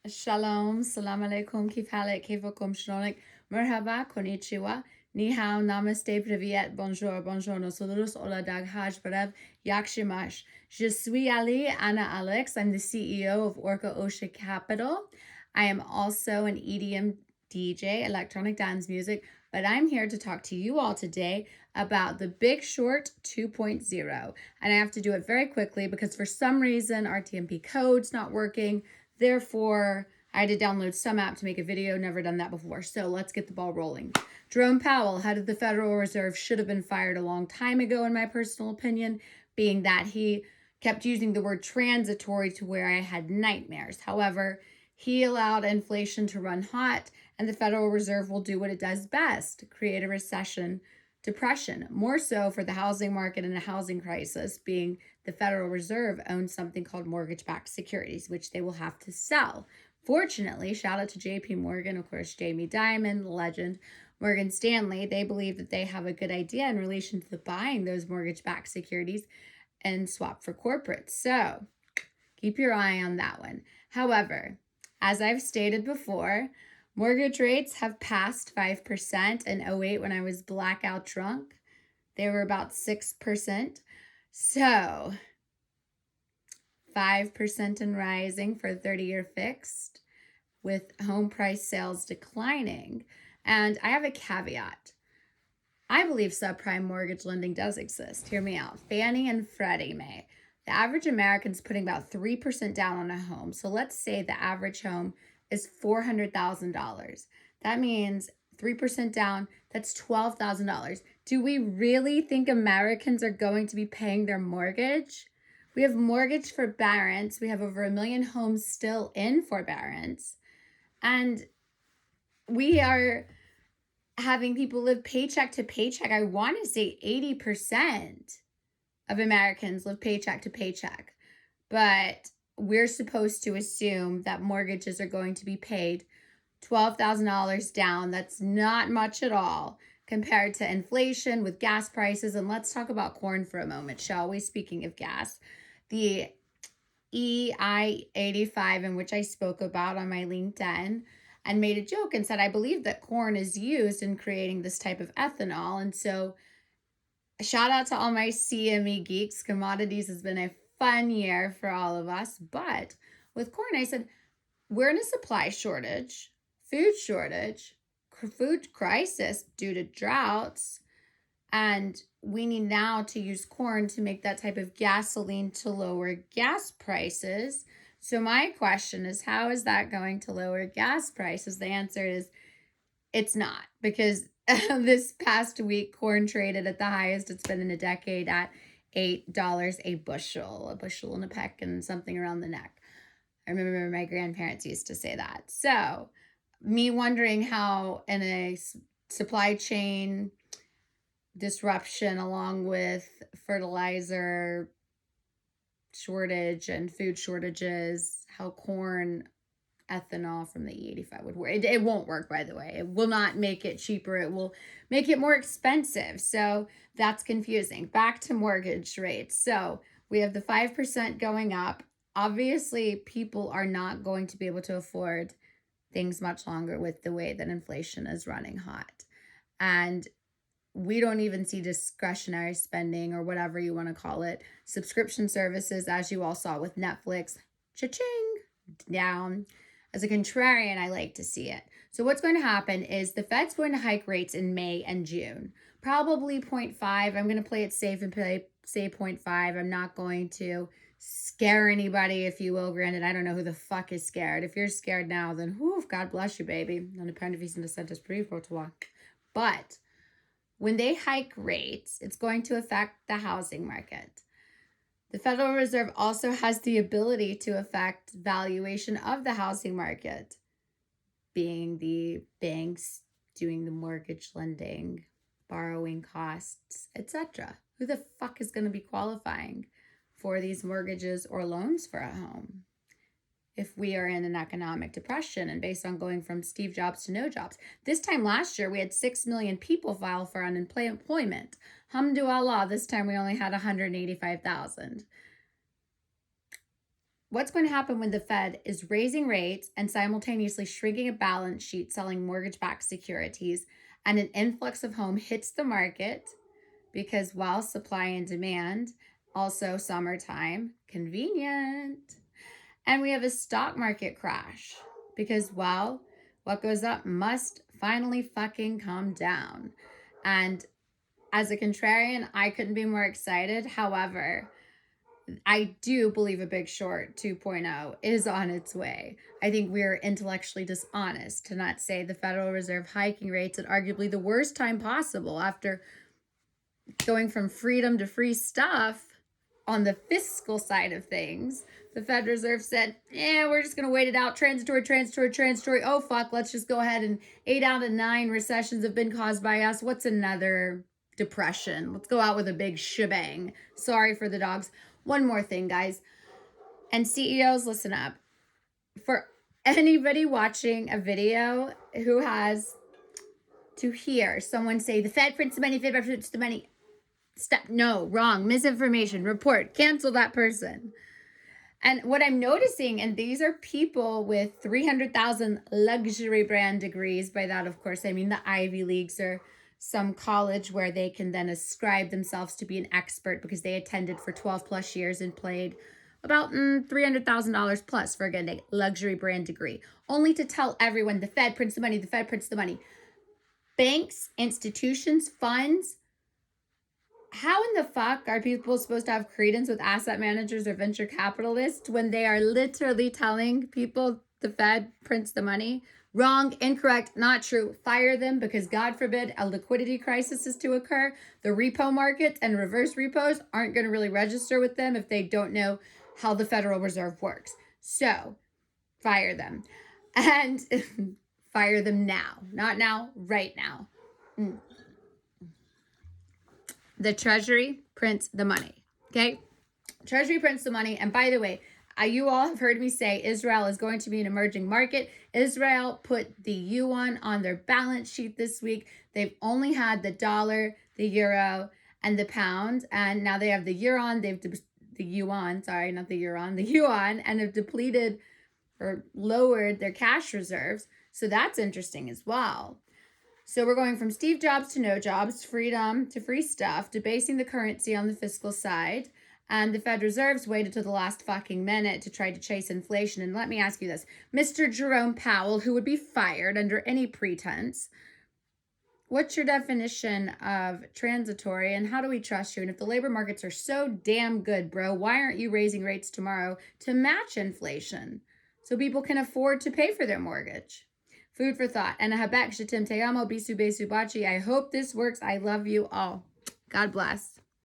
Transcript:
Shalom, salam alaikum, kif halek, kivakum shlonik, merhaba, konnichiwa, ni hao, namaste, privyet, bonjour, buongiorno, saludos, hola, dag, haj, barev, yakshimash. Je suis Ali, Anna Alex. I'm the CEO of Orca Osha Capital. I am also an EDM DJ, electronic dance music, but I'm here to talk to you all today about the Bigshort 2.0. And I have to do it very quickly because for some reason our TMP code's not working. Therefore, I had to download some app to make a video. Never done that before. So let's get the ball rolling. Jerome Powell, head of the Federal Reserve, should have been fired a long time ago, in my personal opinion, being that he kept using the word transitory to where I had nightmares. However, he allowed inflation to run hot, and the Federal Reserve will do what it does best, create a recession, depression, more so for the housing market and a housing crisis, being the Federal Reserve owns something called mortgage-backed securities, which they will have to sell. Fortunately, shout out to JP Morgan, of course, Jamie Dimon, legend, Morgan Stanley, they believe that they have a good idea in relation to buying those mortgage-backed securities and swap for corporates. So keep your eye on that one. However, as I've stated before, mortgage rates have passed 5% in 08 when I was blackout drunk. They were about 6%. So 5% and rising for 30-year fixed with home price sales declining. And I have a caveat. I believe subprime mortgage lending does exist. Hear me out. Fannie and Freddie Mae. The average American's putting about 3% down on a home. So let's say the average home is $400,000. That means 3% down, that's $12,000. Do we really think Americans are going to be paying their mortgage? We have mortgage forbearance. We have over 1 million homes still in forbearance. And we are having people live paycheck to paycheck. I want to say 80% of Americans live paycheck to paycheck. But we're supposed to assume that mortgages are going to be paid $12,000 down. That's not much at all compared to inflation with gas prices. And let's talk about corn for a moment, shall we? Speaking of gas, the EI85, in which I spoke about on my LinkedIn, and made a joke and said, I believe that corn is used in creating this type of ethanol. And so shout out to all my CME geeks. Commodities has been a fun year for all of us. But with corn, I said, we're in a supply shortage, food crisis due to droughts. And we need now to use corn to make that type of gasoline to lower gas prices. So my question is, how is that going to lower gas prices? The answer is it's not, because this past week, corn traded at the highest it's been in a decade at $8 a bushel and a peck and something around the neck. I remember my grandparents used to say that. So me wondering how in a supply chain disruption along with fertilizer shortage and food shortages, how corn ethanol from the E85 would work. It won't work, by the way. It will not make it cheaper. It will make it more expensive. So that's confusing. Back to mortgage rates. So we have the 5% going up. Obviously, people are not going to be able to afford things much longer with the way that inflation is running hot. And we don't even see discretionary spending, or whatever you want to call it. Subscription services, as you all saw with Netflix, cha-ching, down. As a contrarian, I like to see it. So what's going to happen is the Fed's going to hike rates in May and June. Probably 0.5. I'm going to play it safe and say 0.5. I'm not going to scare anybody, if you will. Granted, I don't know who the fuck is scared. If you're scared now, then whew, God bless you, baby. Non depende si ne sentes privo toi. But when they hike rates, it's going to affect the housing market. The Federal Reserve also has the ability to affect valuation of the housing market, being the banks doing the mortgage lending, borrowing costs, etc. Who the fuck is going to be qualifying for these mortgages or loans for a home if we are in an economic depression and based on going from Steve Jobs to no jobs? This time last year, we had 6 million people file for unemployment. Hamdulillah, this time we only had 185,000. what's going to happen when the Fed is raising rates and simultaneously shrinking a balance sheet, selling mortgage-backed securities, and an influx of home hits the market because while supply and demand, also summertime, convenient. And we have a stock market crash because, well, what goes up must finally fucking come down. And as a contrarian, I couldn't be more excited. However, I do believe a Bigshort 2.0 is on its way. I think we're intellectually dishonest to not say the Federal Reserve hiking rates at arguably the worst time possible after going from freedom to free stuff on the fiscal side of things. The Fed Reserve said, we're just going to wait it out. Transitory. Oh, fuck, let's just go ahead and 8 out of 9 recessions have been caused by us. What's another depression? Let's go out with a big shebang. Sorry for the dogs. One more thing, guys. And CEOs, listen up. For anybody watching a video who has to hear someone say, the Fed prints the money, Fed prints the money. Stop. No, wrong. Misinformation. Report. Cancel that person. And what I'm noticing, and these are people with 300,000 luxury brand degrees. By that, of course, I mean the Ivy Leagues or some college where they can then ascribe themselves to be an expert because they attended for 12 plus years and played about $300,000 plus for getting a luxury brand degree, only to tell everyone the Fed prints the money, the Fed prints the money. Banks, institutions, funds. How in the fuck are people supposed to have credence with asset managers or venture capitalists when they are literally telling people the Fed prints the money? Wrong, incorrect, not true. Fire them because God forbid a liquidity crisis is to occur. The repo markets and reverse repos aren't going to really register with them if they don't know how the Federal Reserve works. So fire them. And fire them now. Not now, right now. The Treasury prints the money, okay? Treasury prints the money. And by the way, you all have heard me say Israel is going to be an emerging market. Israel put the yuan on their balance sheet this week. They've only had the dollar, the euro, and the pound. And now they have the yuan. The yuan, and have depleted or lowered their cash reserves. So that's interesting as well. So we're going from Steve Jobs to no jobs, freedom to free stuff, debasing the currency on the fiscal side. And the Fed Reserve's waited to the last fucking minute to try to chase inflation. And let me ask you this. Mr. Jerome Powell, who would be fired under any pretense, what's your definition of transitory and how do we trust you? And if the labor markets are so damn good, bro, why aren't you raising rates tomorrow to match inflation so people can afford to pay for their mortgage? Food for thought. And habek shatim te amo bisu besu bachi. I hope this works. I love you all. God bless.